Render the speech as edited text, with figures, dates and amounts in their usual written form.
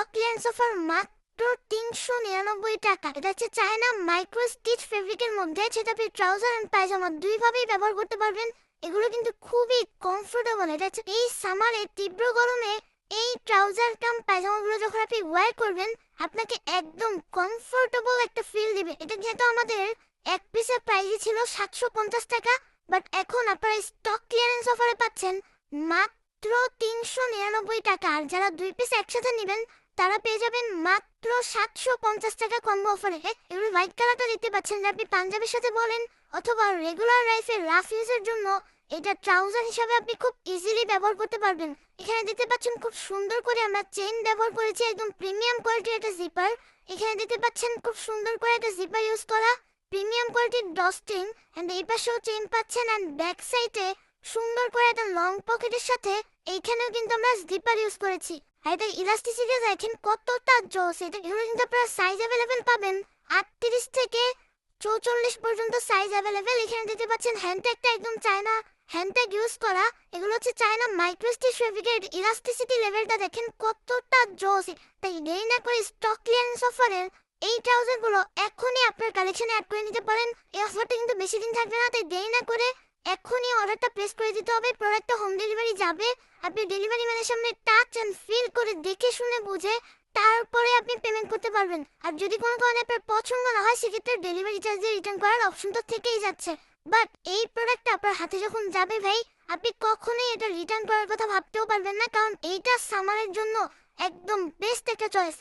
Stock clearance offer মাত্র ৩৯৯ টাকা। এটা হচ্ছে চায়না মাইক্রো স্টিচ ফেব্রিকের মধ্যে, সেটা আপনি ট্রাউজার এন্ড পায়জামা দুইভাবেই ব্যবহার করতে পারবেন। এগুলো কিন্তু খুবই কমফোর্টেবল। এটা হচ্ছে এই সামারে তীব্র গরমে এই ট্রাউজার কাম পায়জামাগুলো যখন আপনি ওয়্যার করবেন, আপনাকে একদম কমফোর্টেবল একটা ফিল দিবে। এটা যেহেতু আমাদের এক পিসের প্রাইসই ছিল ৭৫০ টাকা, বাট এখন আপনারা স্টক ক্লিয়ারেন্স অফারে পাচ্ছেন মাত্র ৩৯৯ টাকা। আর যারা 2 পিস একসাথে নেবেন তারা পেয়ে যাবেন মাত্র ৭৫০ টাকা কম্বো অফারে। এগুলো হোয়াইট কালারটা দেখতে পাচ্ছেন, যে আপনি পাঞ্জাবির সাথে বলেন অথবা রেগুলার লাইফে রাফ ইউজের জন্য এটা ট্রাউজার হিসাবে আপনি খুব ইজিলি ব্যবহার করতে পারবেন। এখানে দেখতে পাচ্ছেন খুব সুন্দর করে আমরা চেইন ব্যবহার করেছি, একদম প্রিমিয়াম কোয়ালিটির একটা জিপার। এখানে দেখতে পাচ্ছেন খুব সুন্দর করে একটা জিপার ইউজ করা, প্রিমিয়াম কোয়ালিটির ডস্টিং। এন্ড এই পাশেও চেইন পাচ্ছেন, এন্ড ব্যাক সাইডে সুন্দর করে একটা লং পকেটের সাথে এইখানেও কিন্তু আমরা জিপার ইউজ করেছি। আর এটা ইলাস্টিসিটি দেখেন কতটা জোস। এটা এগুলো কিন্তু আপনারা সাইজ অ্যাভেলেবেল পাবেন ৩৮ থেকে ৪৪ পর্যন্ত সাইজ অ্যাভেলেবেল। এখানে দেখতে পাচ্ছেন হ্যান্ডট্যাগটা একদম চায়না হ্যান্ডট্যাগ ইউজ করা। এগুলো হচ্ছে চায়না মাইক্রোস্টিচ ফেব্রিকের ইলাস্টিসিটি লেভেলটা দেখেন কতটা জোস। তাই দেরি না করে স্টক ক্লিয়ারেন্স অফারের এই ট্রাউজারগুলো এখনই আপনার কালেকশনে অ্যাড করে নিতে পারেন। এই অফারটা কিন্তু বেশি দিন থাকবে না, তাই দেরি না করে এখনই অর্ডারটা প্লেস করে দিতে হবে। প্রোডাক্টটা হোম ডেলিভারি যাবে, আপনি ডেলিভারি ম্যানের সামনে টাচ অ্যান্ড ফিল করে দেখে শুনে বুঝে তারপরে আপনি পেমেন্ট করতে পারবেন। আর যদি কোনো কারণে আপনার পছন্দ না হয় সেক্ষেত্রে ডেলিভারি চার্জ দিয়ে রিটার্ন করার অপশন তো থেকেই যাচ্ছে। বাট এই প্রোডাক্টটা আপনার হাতে যখন যাবে ভাই, আপনি কখনোই এটা রিটার্ন করার কথা ভাবতেও পারবেন না, কারণ এইটা সামারের জন্য একদম বেস্ট একটা চয়েস।